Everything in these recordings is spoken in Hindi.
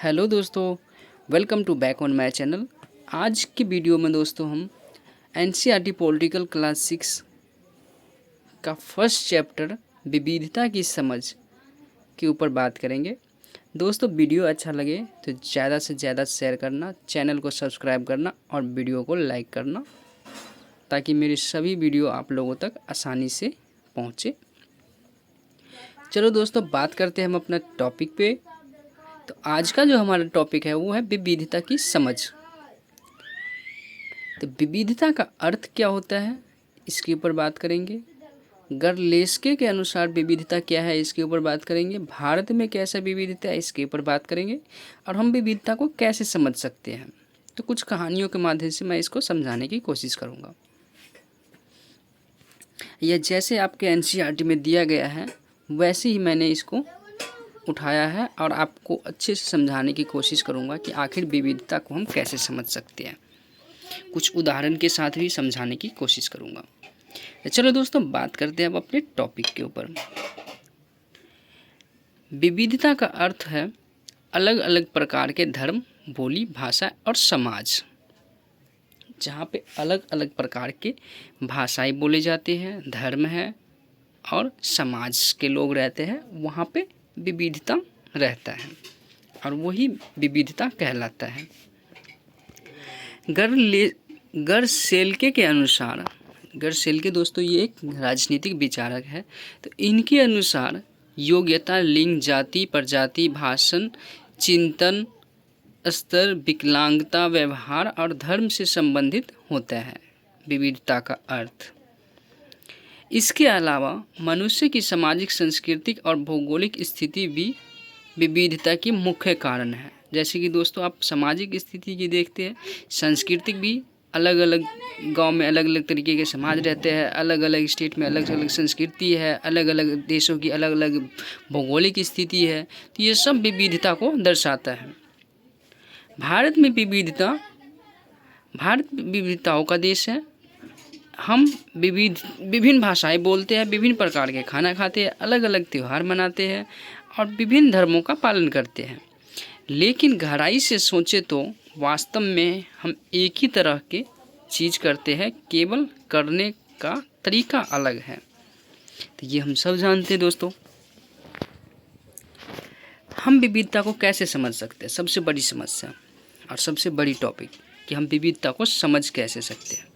हेलो दोस्तों, welcome to back on my channel. आज की वीडियो में दोस्तों हम एनसीईआरटी पॉलिटिकल क्लास 6 का फर्स्ट चैप्टर विविधता की समझ के ऊपर बात करेंगे। दोस्तों वीडियो अच्छा लगे तो ज़्यादा से ज़्यादा शेयर करना, चैनल को सब्सक्राइब करना और वीडियो को लाइक करना ताकि मेरी सभी वीडियो आप लोगों तक आसानी से पहुँचे। चलो दोस्तों बात करते हैं हम अपना टॉपिक पे। तो आज का जो हमारा टॉपिक है वो है विविधता की समझ। तो विविधता का अर्थ क्या होता है इसके ऊपर बात करेंगे। गरलेस्के के अनुसार विविधता क्या है इसके ऊपर बात करेंगे। भारत में कैसा विविधता है इसके ऊपर बात करेंगे और हम विविधता को कैसे समझ सकते हैं। तो कुछ कहानियों के माध्यम से मैं इसको समझाने की कोशिश करूँगा। यह जैसे आपके एनसीईआरटी में दिया गया है वैसे ही मैंने इसको उठाया है और आपको अच्छे से समझाने की कोशिश करूँगा कि आखिर विविधता को हम कैसे समझ सकते हैं। कुछ उदाहरण के साथ भी समझाने की कोशिश करूँगा। तो चलो दोस्तों बात करते हैं अब अपने टॉपिक के ऊपर। विविधता का अर्थ है अलग अलग प्रकार के धर्म, बोली, भाषा और समाज। जहाँ पे अलग अलग प्रकार के भाषाएं बोले जाते हैं, धर्म है और समाज के लोग रहते हैं, वहाँ पे विविधता रहता है और वही विविधता कहलाता है। गरसेल्के के अनुसार, गरसेल्के दोस्तों ये एक राजनीतिक विचारक है। तो इनके अनुसार योग्यता लिंग, जाति, प्रजाति, भाषण, चिंतन स्तर, विकलांगता, व्यवहार और धर्म से संबंधित होता है विविधता का अर्थ। इसके अलावा मनुष्य की सामाजिक, सांस्कृतिक और भौगोलिक स्थिति भी विविधता की मुख्य कारण है। जैसे कि दोस्तों आप सामाजिक स्थिति की देखते हैं, सांस्कृतिक भी अलग अलग गांव में अलग अलग तरीके के समाज रहते हैं, अलग अलग स्टेट में अलग अलग संस्कृति है, अलग अलग देशों की अलग अलग भौगोलिक स्थिति है। तो ये सब विविधता को दर्शाता है। भारत विविधताओं का देश है। हम विभिन्न भाषाएं बोलते हैं, विभिन्न प्रकार के खाना खाते हैं, अलग अलग त्यौहार मनाते हैं और विभिन्न धर्मों का पालन करते हैं। लेकिन गहराई से सोचे तो वास्तव में हम एक ही तरह के चीज़ करते हैं, केवल करने का तरीका अलग है। तो ये हम सब जानते हैं दोस्तों। हम विविधता को कैसे समझ सकते हैं, सबसे बड़ी समस्या और सबसे बड़ी टॉपिक कि हम विविधता को समझ कैसे सकते हैं।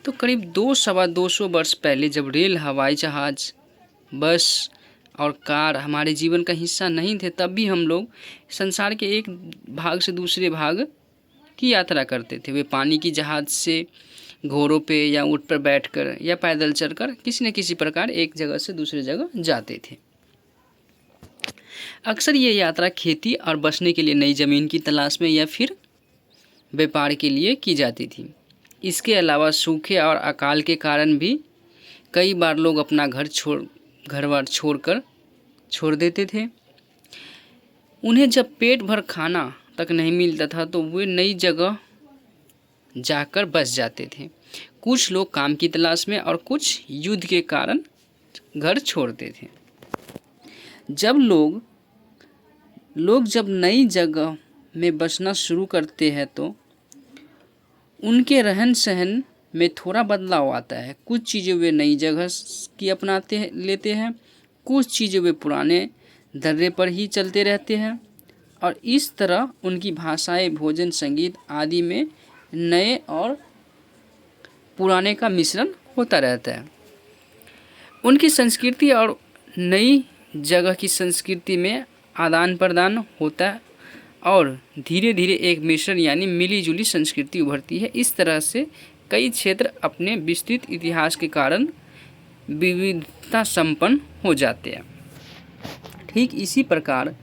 तो करीब 200-225 वर्ष पहले जब रेल, हवाई जहाज़, बस और कार हमारे जीवन का हिस्सा नहीं थे, तब भी हम लोग संसार के एक भाग से दूसरे भाग की यात्रा करते थे। वे पानी की जहाज़ से, घोड़ों पे या ऊँट पर बैठकर या पैदल चलकर किसी न किसी प्रकार एक जगह से दूसरी जगह जाते थे। अक्सर ये यात्रा खेती और बसने के लिए नई ज़मीन की तलाश में या फिर व्यापार के लिए की जाती थी। इसके अलावा सूखे और अकाल के कारण भी कई बार लोग अपना घर बार छोड़ देते थे। उन्हें जब पेट भर खाना तक नहीं मिलता था तो वे नई जगह जाकर बस जाते थे। कुछ लोग काम की तलाश में और कुछ युद्ध के कारण घर छोड़ते थे। जब लोग जब नई जगह में बसना शुरू करते हैं तो उनके रहन सहन में थोड़ा बदलाव आता है। कुछ चीज़ें वे नई जगह की लेते हैं, कुछ चीज़ें वे पुराने दर्रे पर ही चलते रहते हैं और इस तरह उनकी भाषाएं, भोजन, संगीत आदि में नए और पुराने का मिश्रण होता रहता है। उनकी संस्कृति और नई जगह की संस्कृति में आदान प्रदान होता है और धीरे धीरे एक मिश्रण यानी मिली जुली संस्कृति उभरती है। इस तरह से कई क्षेत्र अपने विस्तृत इतिहास के कारण विविधता संपन्न हो जाते हैं। ठीक इसी प्रकार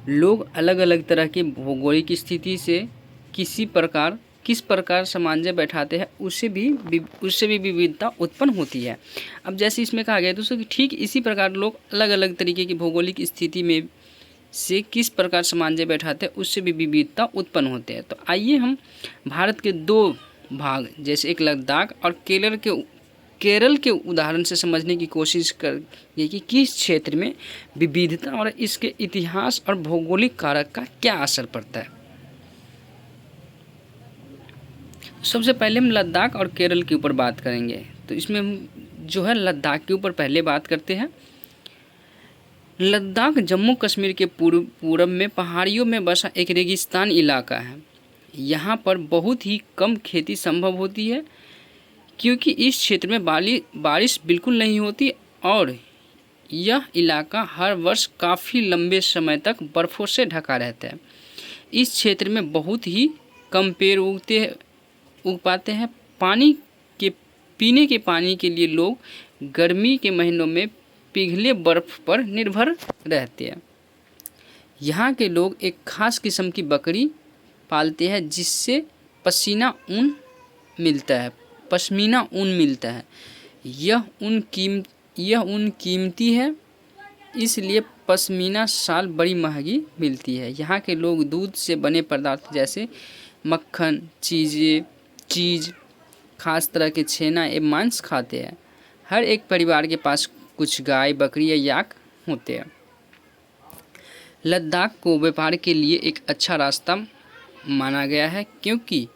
लोग अलग अलग तरह के भौगोलिक स्थिति से किस प्रकार सामंजस्य बैठाते हैं उससे भी विविधता उत्पन्न होती है। अब जैसे इसमें कहा गया दोस्तों कि ठीक इसी प्रकार लोग अलग अलग तरीके की भौगोलिक स्थिति में से किस प्रकार सामंजस्य बैठाते हैं उससे भी विविधता उत्पन्न होते हैं। तो आइए हम भारत के दो भाग जैसे एक लद्दाख और केरल के उदाहरण से समझने की कोशिश करेंगे कि किस क्षेत्र में विविधता और इसके इतिहास और भौगोलिक कारक का क्या असर पड़ता है। सबसे पहले हम लद्दाख और केरल के ऊपर बात करेंगे। तो इसमें हम जो है लद्दाख के ऊपर पहले बात करते हैं। लद्दाख जम्मू कश्मीर के पूर्व में पहाड़ियों में बसा एक रेगिस्तान इलाका है। यहाँ पर बहुत ही कम खेती संभव होती है क्योंकि इस क्षेत्र में बारिश बिल्कुल नहीं होती और यह इलाका हर वर्ष काफ़ी लंबे समय तक बर्फ़ों से ढका रहता है। इस क्षेत्र में बहुत ही कम पेड़ उग पाते हैं। पीने के पानी के लिए लोग गर्मी के महीनों में पिघले बर्फ़ पर निर्भर रहते हैं। यहाँ के लोग एक खास किस्म की बकरी पालते हैं जिससे पश्मीना ऊन मिलता है। यह ऊन कीमती है, इसलिए पश्मीना शाल बड़ी महंगी मिलती है। यहाँ के लोग दूध से बने पदार्थ जैसे मक्खन, चीज़, खास तरह के छेना एवं मांस खाते हैं। हर एक परिवार के पास कुछ गाय, बकरी या याक होते हैं। लद्दाख को व्यापार के लिए एक अच्छा रास्ता माना गया है क्योंकि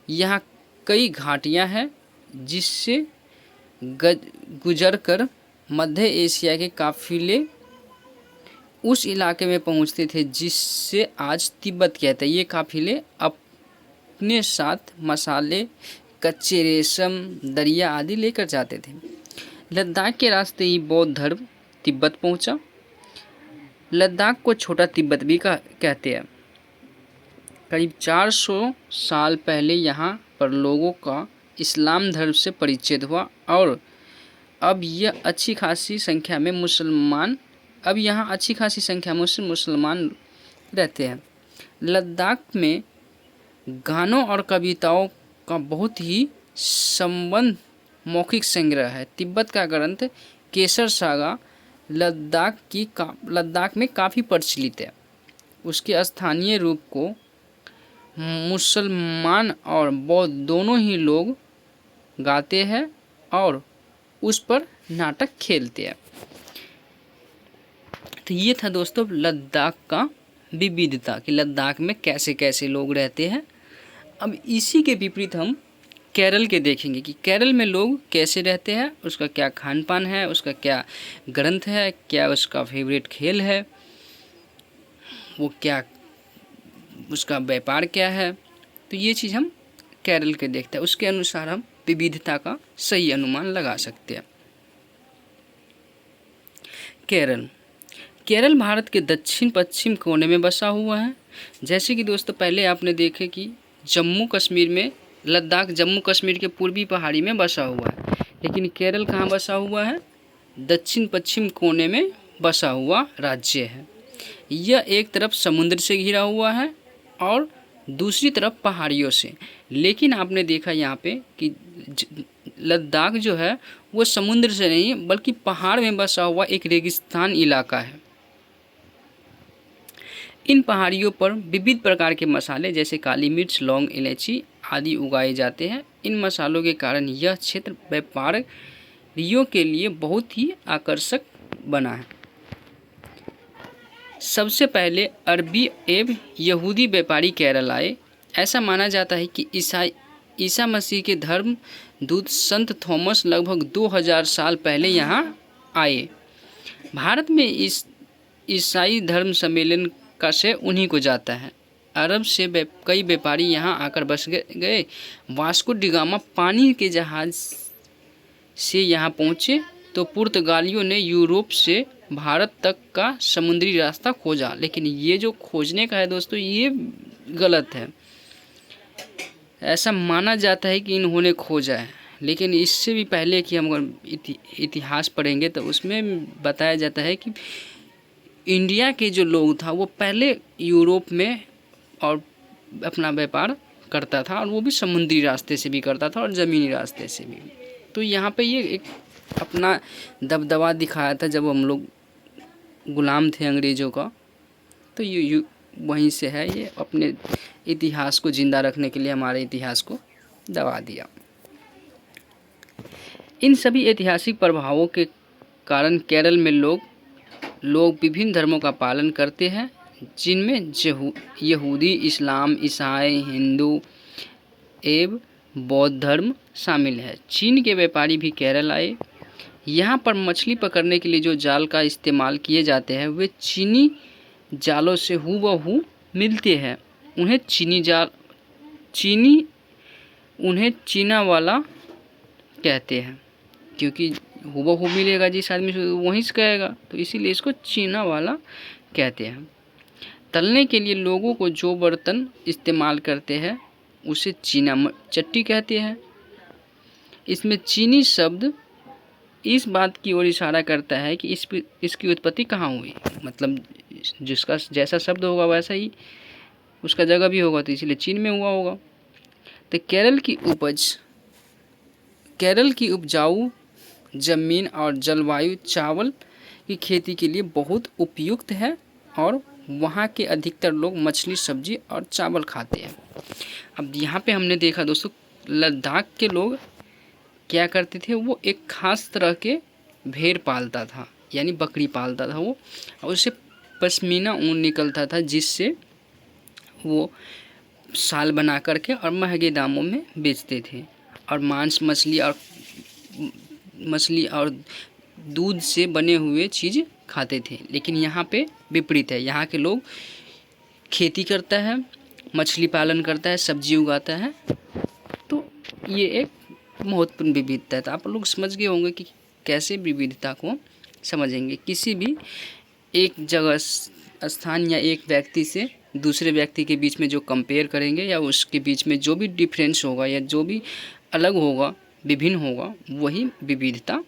यहाँ कई घाटियाँ हैं जिससे गुजरकर मध्य एशिया के काफ़िले उस इलाके में पहुँचते थे जिससे आज तिब्बत कहते हैं। ये काफ़िले अपने साथ मसाले, कच्चे रेशम, दरिया आदि लेकर जाते थे। लद्दाख के रास्ते ही बौद्ध धर्म तिब्बत पहुंचा। लद्दाख को छोटा तिब्बत भी कहते हैं। करीब 400 साल पहले यहाँ पर लोगों का इस्लाम धर्म से परिचय हुआ और अब यहाँ अच्छी खासी संख्या में मुसलमान रहते हैं। लद्दाख में गानों और कविताओं का बहुत ही संबंध मौखिक संग्रह है। तिब्बत का ग्रंथ केसर सागा लद्दाख में काफ़ी प्रचलित है। उसके स्थानीय रूप को मुसलमान और बौद्ध दोनों ही लोग गाते हैं और उस पर नाटक खेलते हैं। तो ये था दोस्तों लद्दाख का विविधता कि लद्दाख में कैसे कैसे लोग रहते हैं। अब इसी के विपरीत हम केरल के देखेंगे कि केरल में लोग कैसे रहते हैं, उसका क्या खान पान है, उसका क्या ग्रंथ है, क्या उसका फेवरेट खेल है, वो क्या उसका व्यापार क्या है। तो ये चीज़ हम केरल के देखते हैं, उसके अनुसार हम विविधता का सही अनुमान लगा सकते हैं। केरल भारत के दक्षिण पश्चिम कोने में बसा हुआ है। जैसे कि दोस्तों पहले आपने देखे कि लद्दाख जम्मू कश्मीर के पूर्वी पहाड़ी में बसा हुआ है, लेकिन केरल कहाँ बसा हुआ है? दक्षिण पश्चिम कोने में बसा हुआ राज्य है। यह एक तरफ समुद्र से घिरा हुआ है और दूसरी तरफ पहाड़ियों से। लेकिन आपने देखा यहाँ पे कि लद्दाख जो है वो समुद्र से नहीं बल्कि पहाड़ में बसा हुआ एक रेगिस्तान इलाका है। इन पहाड़ियों पर विविध प्रकार के मसाले जैसे काली मिर्च, लौंग, इलायची आदि उगाए जाते हैं। इन मसालों के कारण यह क्षेत्र व्यापारियों के लिए बहुत ही आकर्षक बना है। सबसे पहले अरबी एवं यहूदी व्यापारी केरल आए। ऐसा माना जाता है कि ईसा मसीह के धर्म दूत संत थॉमस लगभग 2000 साल पहले यहाँ आए। भारत में इस ईसाई धर्म सम्मेलन का श्रेय उन्हीं को जाता है। अरब से कई व्यापारी यहाँ आकर बस गए। वास्को डी गामा पानी के जहाज से यहाँ पहुँचे तो पुर्तगालियों ने यूरोप से भारत तक का समुद्री रास्ता खोजा। लेकिन ये जो खोजने का है दोस्तों ये गलत है। ऐसा माना जाता है कि इन्होंने खोजा है, लेकिन इससे भी पहले कि हम अगर इतिहास पढ़ेंगे तो उसमें बताया जाता है कि इंडिया के जो लोग था वो पहले यूरोप में और अपना व्यापार करता था और वो भी समुद्री रास्ते से भी करता था और ज़मीनी रास्ते से भी। तो यहाँ पे ये एक अपना दबदबा दिखाया था जब हम लोग गुलाम थे अंग्रेज़ों का। तो ये वहीं से है, ये अपने इतिहास को ज़िंदा रखने के लिए हमारे इतिहास को दबा दिया। इन सभी ऐतिहासिक प्रभावों के कारण केरल में लोग विभिन्न धर्मों का पालन करते हैं, जिनमें यहूदी, इस्लाम, ईसाई, हिंदू एवं बौद्ध धर्म शामिल है। चीन के व्यापारी भी केरल आए। यहाँ पर मछली पकड़ने के लिए जो जाल का इस्तेमाल किए जाते हैं वे चीनी जालों से हूबहू मिलते हैं। उन्हें चीना वाला कहते हैं, क्योंकि हूबहू मिलेगा जिस आदमी से वहीं से कहेगा, तो इसीलिए इसको चीना वाला कहते हैं। तलने के लिए लोगों को जो बर्तन इस्तेमाल करते हैं उसे चीना चट्टी कहते हैं। इसमें चीनी शब्द इस बात की ओर इशारा करता है कि इसकी उत्पत्ति कहाँ हुई, मतलब जिसका जैसा शब्द होगा वैसा ही उसका जगह भी होगा, तो इसलिए चीन में हुआ होगा। तो केरल की उपजाऊ ज़मीन और जलवायु चावल की खेती के लिए बहुत उपयुक्त है और वहाँ के अधिकतर लोग मछली, सब्जी और चावल खाते हैं। अब यहाँ पे हमने देखा दोस्तों, लद्दाख के लोग क्या करते थे, वो एक खास तरह के भेड़ पालता था, यानी बकरी पालता था वो, और उससे पश्मीना ऊन निकलता था, जिससे वो शाल बना करके और महंगे दामों में बेचते थे और मांस, मछली और दूध से बने हुए चीज़ खाते थे। लेकिन यहाँ पे विपरीत है, यहाँ के लोग खेती करता है, मछली पालन करता है, सब्जी उगाता है। तो ये एक महत्वपूर्ण विविधता है। तो आप लोग समझ गए होंगे कि कैसे विविधता को समझेंगे। किसी भी एक जगह स्थान या एक व्यक्ति से दूसरे व्यक्ति के बीच में जो कंपेयर करेंगे या उसके बीच में जो भी डिफरेंस होगा या जो भी अलग होगा, विभिन्न होगा, वही विविधता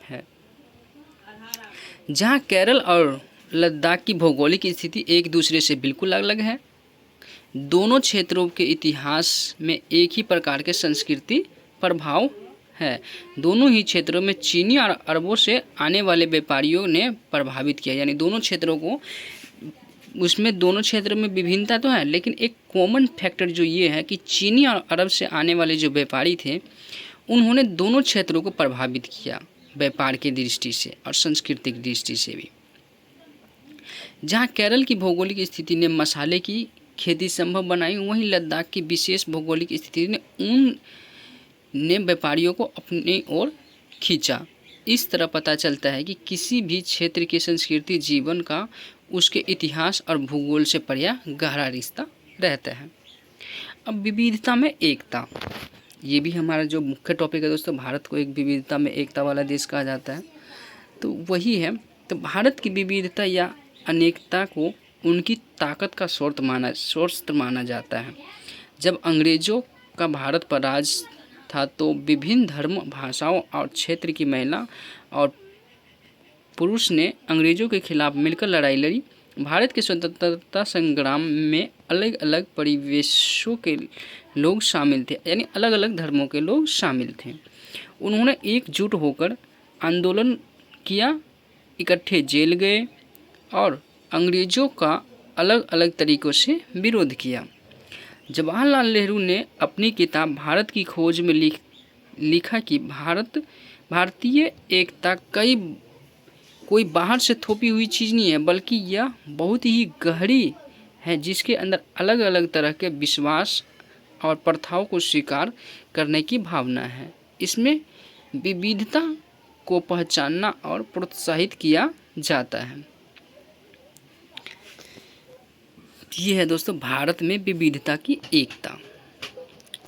है। जहाँ केरल और लद्दाख की भौगोलिक स्थिति एक दूसरे से बिल्कुल अलग है, दोनों क्षेत्रों के इतिहास में एक ही प्रकार के संस्कृति प्रभाव है। दोनों ही क्षेत्रों में चीनी और अरबों से आने वाले व्यापारियों ने प्रभावित किया, यानी दोनों क्षेत्रों को, उसमें दोनों क्षेत्रों में विभिन्नता तो है, लेकिन एक कॉमन फैक्टर जो ये है कि चीनी और अरब से आने वाले जो व्यापारी थे उन्होंने दोनों क्षेत्रों को प्रभावित किया, व्यापार की दृष्टि से और सांस्कृतिक दृष्टि से भी। जहाँ केरल की भौगोलिक स्थिति ने मसाले की खेती संभव बनाई, वहीं लद्दाख की विशेष भौगोलिक स्थिति ने व्यापारियों को अपनी ओर खींचा। इस तरह पता चलता है कि किसी भी क्षेत्र की संस्कृति जीवन का उसके इतिहास और भूगोल से पर्या गहरा रिश्ता रहता है। अब विविधता में एकता, ये भी हमारा जो मुख्य टॉपिक है दोस्तों। भारत को एक विविधता में एकता वाला देश कहा जाता है, तो वही है। तो भारत की विविधता या अनेकता को उनकी ताकत का स्रोत माना जाता है। जब अंग्रेज़ों का भारत पर राज था तो विभिन्न धर्म, भाषाओं और क्षेत्र की महिला और पुरुष ने अंग्रेज़ों के खिलाफ मिलकर लड़ाई लड़ी। भारत के स्वतंत्रता संग्राम में अलग अलग परिवेशों के लोग शामिल थे, यानी अलग अलग धर्मों के लोग शामिल थे। उन्होंने एकजुट होकर आंदोलन किया, इकट्ठे जेल गए और अंग्रेज़ों का अलग अलग तरीक़ों से विरोध किया। जवाहरलाल नेहरू ने अपनी किताब भारत की खोज में लिखा कि भारतीय एकता कोई बाहर से थोपी हुई चीज़ नहीं है, बल्कि यह बहुत ही गहरी है, जिसके अंदर अलग अलग तरह के विश्वास और प्रथाओं को स्वीकार करने की भावना है। इसमें विविधता को पहचानना और प्रोत्साहित किया जाता है। ये है दोस्तों भारत में विविधता की एकता।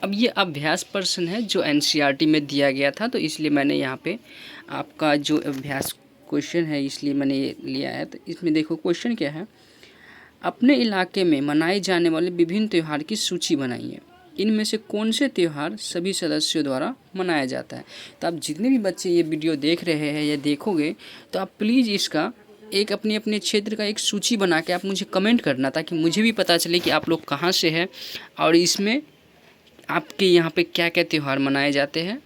अब ये अभ्यास प्रश्न है जो एनसीईआरटी में दिया गया था, तो इसलिए मैंने यहाँ पे आपका जो अभ्यास क्वेश्चन है इसलिए मैंने ये लिया है। तो इसमें देखो क्वेश्चन क्या है, अपने इलाके में मनाए जाने वाले विभिन्न त्यौहार की सूची बनाइए। इनमें से कौन से त्यौहार सभी सदस्यों द्वारा मनाया जाता है। तो आप जितने भी बच्चे ये वीडियो देख रहे हैं या देखोगे तो आप प्लीज़ इसका एक अपने अपने क्षेत्र का एक सूची बना के आप मुझे कमेंट करना, ताकि मुझे भी पता चले कि आप लोग कहाँ से हैं और इसमें आपके यहाँ पे क्या क्या त्यौहार मनाए जाते हैं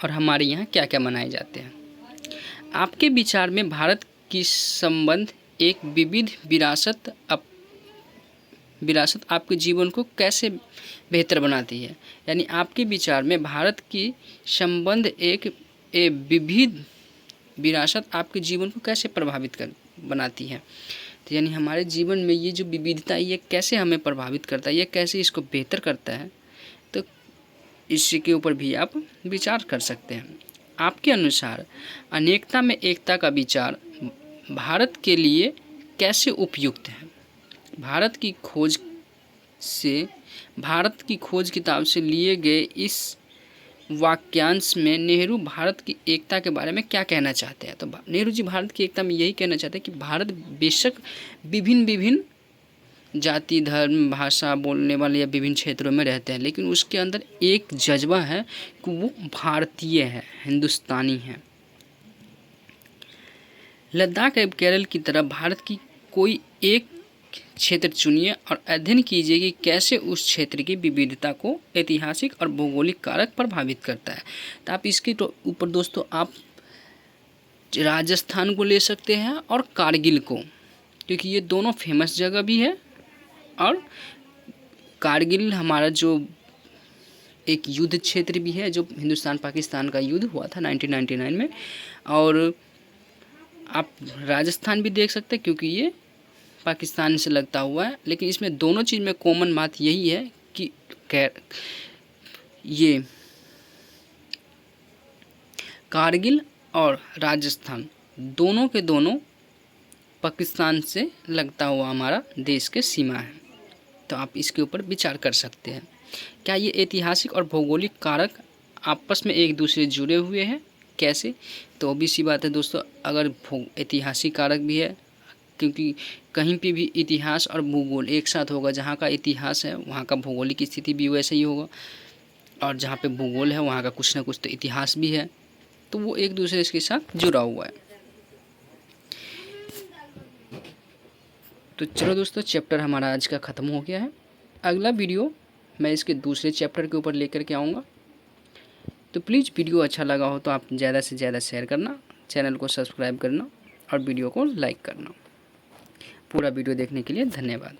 और हमारे यहाँ क्या क्या मनाए जाते हैं। आपके विचार में भारत की संबंध एक विविध विरासत विरासत आपके जीवन को कैसे बेहतर बनाती है। यानी आपके विचार में भारत की संबंध एक विविध विरासत आपके जीवन को कैसे प्रभावित बनाती है। तो यानी हमारे जीवन में ये जो विविधता है ये कैसे हमें प्रभावित करता है, ये कैसे इसको बेहतर करता है, तो इसके ऊपर भी आप विचार कर सकते हैं। आपके अनुसार अनेकता में एकता का विचार भारत के लिए कैसे उपयुक्त है। भारत की खोज किताब से लिए गए इस वाक्यांश में नेहरू भारत की एकता के बारे में क्या कहना चाहते हैं। तो नेहरू जी भारत की एकता में यही कहना चाहते हैं कि भारत बेशक विभिन्न जाति, धर्म, भाषा बोलने वाले या विभिन्न क्षेत्रों में रहते हैं, लेकिन उसके अंदर एक जज्बा है कि वो भारतीय है, हिंदुस्तानी है। लद्दाख एवं केरल की तरह भारत की कोई एक क्षेत्र चुनिए और अध्ययन कीजिए कि कैसे उस क्षेत्र की विविधता को ऐतिहासिक और भौगोलिक कारक प्रभावित करता है। तो आप इसके ऊपर दोस्तों आप राजस्थान को ले सकते हैं और कारगिल को, क्योंकि ये दोनों फेमस जगह भी है और कारगिल हमारा जो एक युद्ध क्षेत्र भी है, जो हिंदुस्तान पाकिस्तान का युद्ध हुआ था 1999 में। और आप राजस्थान भी देख सकते हैं क्योंकि ये पाकिस्तान से लगता हुआ है, लेकिन इसमें दोनों चीज़ में कॉमन बात यही है कि ये कारगिल और राजस्थान दोनों के दोनों पाकिस्तान से लगता हुआ हमारा देश के सीमा है। तो आप इसके ऊपर विचार कर सकते हैं, क्या ये ऐतिहासिक और भौगोलिक कारक आपस में एक दूसरे जुड़े हुए हैं, कैसे। तो भी सी बात है दोस्तों, अगर ऐतिहासिक कारक भी है, क्योंकि कहीं पे भी इतिहास और भूगोल एक साथ होगा, जहाँ का इतिहास है वहाँ का भौगोलिक स्थिति भी वैसे ही होगा, और जहाँ पे भूगोल है वहाँ का कुछ ना कुछ तो इतिहास भी है, तो वो एक दूसरे के साथ जुड़ा हुआ है। तो चलो दोस्तों, चैप्टर हमारा आज का ख़त्म हो गया है। अगला वीडियो मैं इसके दूसरे चैप्टर के ऊपर लेकर के आऊँगा। तो प्लीज़ वीडियो अच्छा लगा हो तो आप ज़्यादा से ज़्यादा शेयर करना, चैनल को सब्सक्राइब करना और वीडियो को लाइक करना। पूरा वीडियो देखने के लिए धन्यवाद।